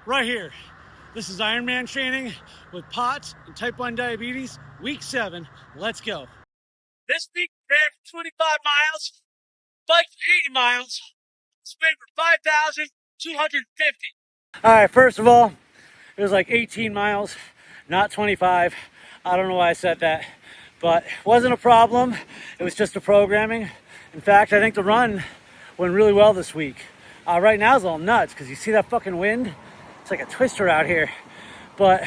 right here. This is Ironman training with POTS and type 1 diabetes, week 7. Let's go. This week, ran for 25 miles, bike for 80 miles, spin for 5,250. All right, first of all, it was like 18 miles, not 25. I don't know why I said that, but it wasn't a problem. It was just a programming. In fact, I think the run went really well this week. Right now it's a little nuts because you see that fucking wind? It's like a twister out here. But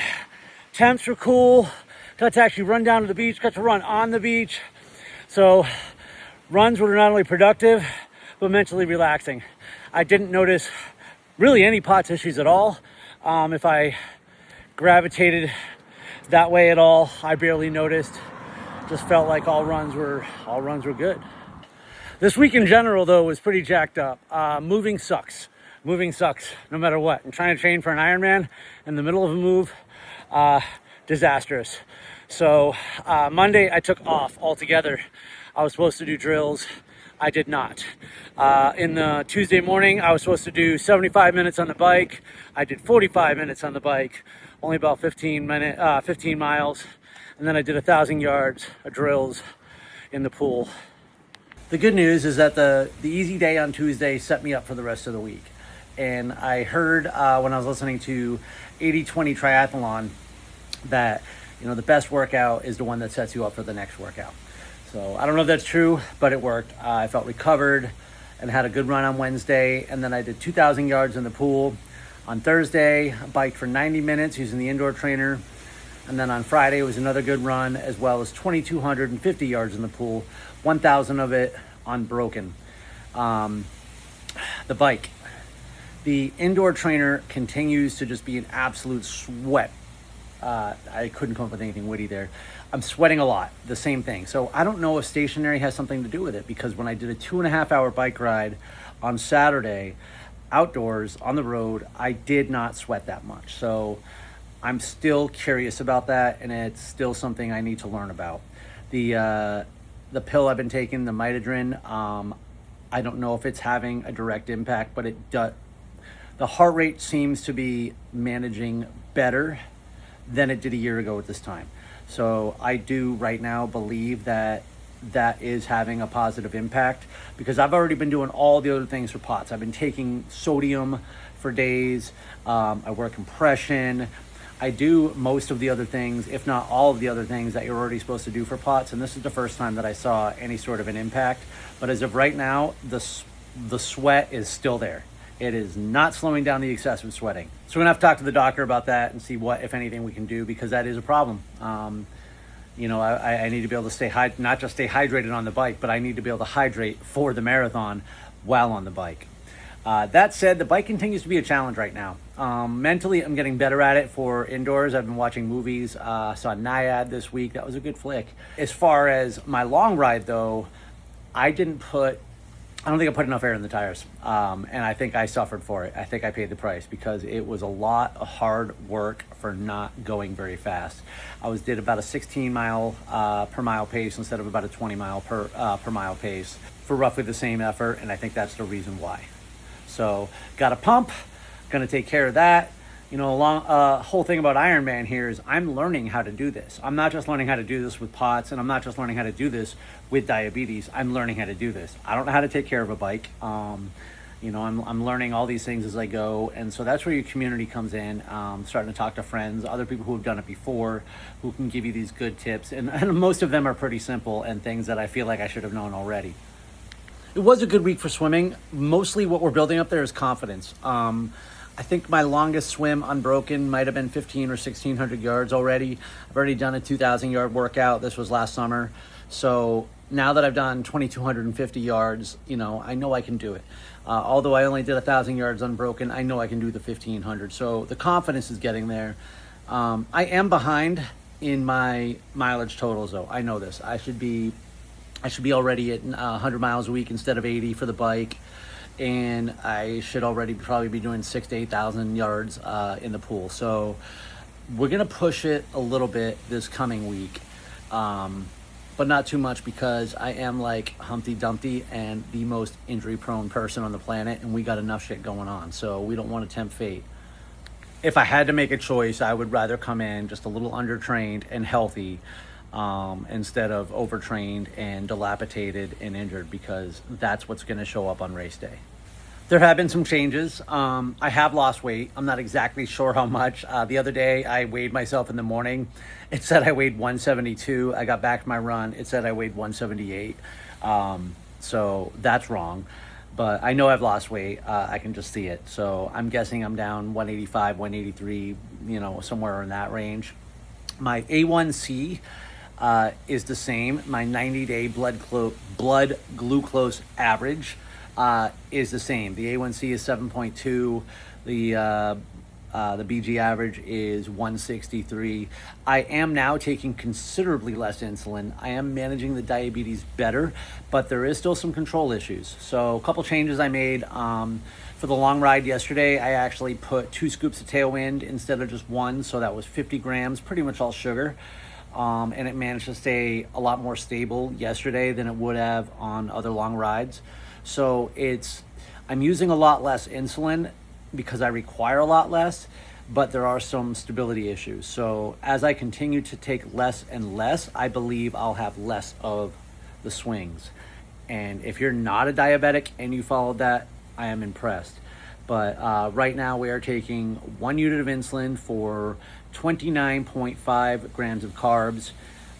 temps were cool. Got to actually run down to the beach, got to run on the beach. So runs were not only productive, but mentally relaxing. I didn't notice really any POTS issues at all. If I gravitated that way at all, I barely noticed. Just felt like all runs were good. This week in general, though, was pretty jacked up. Moving sucks. Moving sucks no matter what. And trying to train for an Ironman in the middle of a move, disastrous. So Monday I took off altogether. I was supposed to do drills. I did not. In the Tuesday morning, I was supposed to do 75 minutes on the bike. I did 45 minutes on the bike, only about 15 miles. And then I did 1,000 yards of drills in the pool. The good news is that the easy day on Tuesday set me up for the rest of the week. And I heard when I was listening to 80-20 triathlon that, you know, the best workout is the one that sets you up for the next workout. So I don't know if that's true, but it worked. I felt recovered and had a good run on Wednesday. And then I did 2,000 yards in the pool. On Thursday, I biked for 90 minutes using the indoor trainer. And then on Friday, it was another good run, as well as 2,250 yards in the pool, 1,000 of it unbroken. The bike. The indoor trainer continues to just be an absolute sweat. I couldn't come up with anything witty there. I'm sweating a lot, the same thing. So I don't know if stationary has something to do with it, because when I did a 2.5 hour bike ride on Saturday, outdoors on the road, I did not sweat that much. So I'm still curious about that, and it's still something I need to learn about. The pill I've been taking, the Mitadrin, I don't know if it's having a direct impact, but it does. The heart rate seems to be managing better than it did a year ago at this time. So I do right now believe that that is having a positive impact, because I've already been doing all the other things for POTS. I've been taking sodium for days. I work compression. I do most of the other things, if not all of the other things that you're already supposed to do for POTS. And this is the first time that I saw any sort of an impact. But as of right now, the sweat is still there. It is not slowing down the excessive sweating. So we're gonna have to talk to the doctor about that and see what, if anything, we can do, because that is a problem. You know, I need to be able to not just stay hydrated on the bike, but I need to be able to hydrate for the marathon while on the bike. That said, the bike continues to be a challenge right now. Mentally, I'm getting better at it for indoors. I've been watching movies. Saw Naiad this week. That was a good flick. As far as my long ride, though, I don't think I put enough air in the tires. And I think I suffered for it. I think I paid the price, because it was a lot of hard work for not going very fast. I did about a 16 mile per mile pace instead of about a 20 mile per mile pace for roughly the same effort. And I think that's the reason why. So got a pump, gonna take care of that. You know, whole thing about Ironman here is I'm learning how to do this. I'm not just learning how to do this with POTS, and I'm not just learning how to do this with diabetes. I'm learning how to do this. I don't know how to take care of a bike. You know, I'm learning all these things as I go. And so that's where your community comes in. Starting to talk to friends, other people who have done it before, who can give you these good tips. And most of them are pretty simple and things that I feel like I should have known already. It was a good week for swimming. Mostly what we're building up there is confidence. I think my longest swim unbroken might have been 1,500 or 1,600 yards already. I've already done a 2,000 yard workout. This was last summer. So now that I've done 2,250 yards, you know I can do it. Although I only did 1,000 yards unbroken, I know I can do the 1,500. So the confidence is getting there. I am behind in my mileage totals, though. I know this. I should be already at 100 miles a week instead of 80 for the bike. And I should already probably be doing 6,000 to 8,000 yards in the pool. So we're gonna push it a little bit this coming week, but not too much, because I am like Humpty Dumpty and the most injury prone person on the planet, and we got enough shit going on. So we don't want to tempt fate. if I had to make a choice, I would rather come in just a little undertrained and healthy, instead of overtrained and dilapidated and injured, because that's what's going to show up on race day. There have been some changes. I have lost weight. I'm not exactly sure how much. The other day, I weighed myself in the morning. It said I weighed 172. I got back to my run. It said I weighed 178. So that's wrong. But I know I've lost weight. I can just see it. So I'm guessing I'm down 185, 183, somewhere in that range. My A1C is the same. My 90-day blood glucose average is the same. The A1C is 7.2. The BG average is 163. I am now taking considerably less insulin. I am managing the diabetes better, but there is still some control issues. So a couple changes I made. For the long ride yesterday, I actually put 2 scoops of Tailwind instead of just 1. So that was 50 grams, pretty much all sugar. And it managed to stay a lot more stable yesterday than it would have on other long rides. So I'm using a lot less insulin because I require a lot less, but there are some stability issues. So as I continue to take less and less, I believe I'll have less of the swings. And if you're not a diabetic and you followed that, I am impressed. But right now we are taking 1 unit of insulin for 29.5 grams of carbs.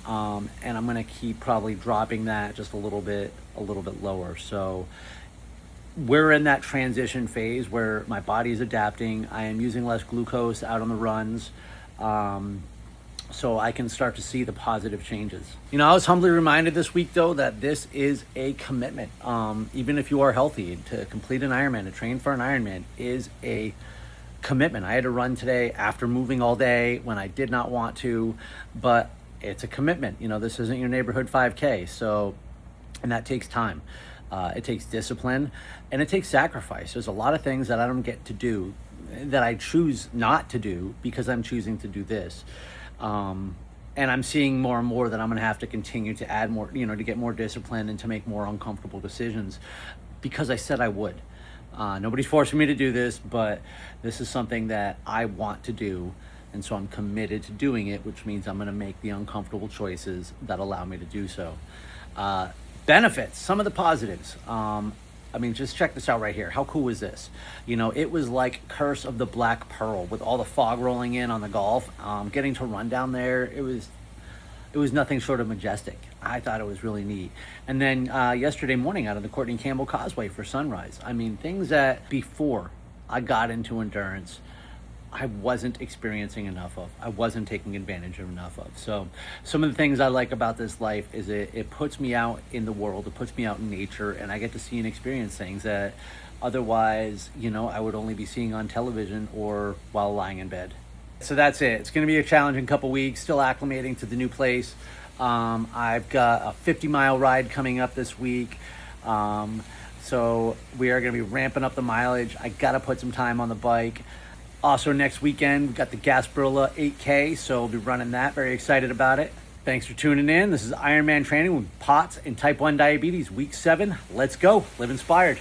And I'm gonna keep probably dropping that just a little bit lower. So we're in that transition phase where my body is adapting. I am using less glucose out on the runs. So I can start to see the positive changes. I was humbly reminded this week, though, that this is a commitment. Even if you are healthy, to complete an Ironman, to train for an Ironman is a commitment. I had to run today after moving all day when I did not want to, but it's a commitment. This isn't your neighborhood 5K. And that takes time. It takes discipline, and it takes sacrifice. There's a lot of things that I don't get to do, that I choose not to do because I'm choosing to do this. And I'm seeing more and more that I'm going to have to continue to add more, to get more discipline and to make more uncomfortable decisions, because I said I would. Nobody's forcing me to do this, but this is something that I want to do. And so I'm committed to doing it, which means I'm going to make the uncomfortable choices that allow me to do so. Benefits, some of the positives. Just check this out right here. How cool is this? It was like Curse of the Black Pearl with all the fog rolling in on the Gulf. Getting to run down there, it was nothing short of majestic. I thought it was really neat. And then yesterday morning out of the Courtney Campbell Causeway for sunrise. Things that before I got into endurance, I wasn't experiencing enough of. I wasn't taking advantage of enough of. So some of the things I like about this life is it puts me out in the world. It puts me out in nature, and I get to see and experience things that otherwise, I would only be seeing on television or while lying in bed. So that's it. It's going to be a challenging couple weeks, still acclimating to the new place. I've got a 50-mile ride coming up this week. So we are going to be ramping up the mileage. I got to put some time on the bike. Also, next weekend, we've got the Gasparilla 8K, so we'll be running that. Very excited about it. Thanks for tuning in. This is Ironman Training with POTS and Type 1 Diabetes, Week 7. Let's go. Live inspired.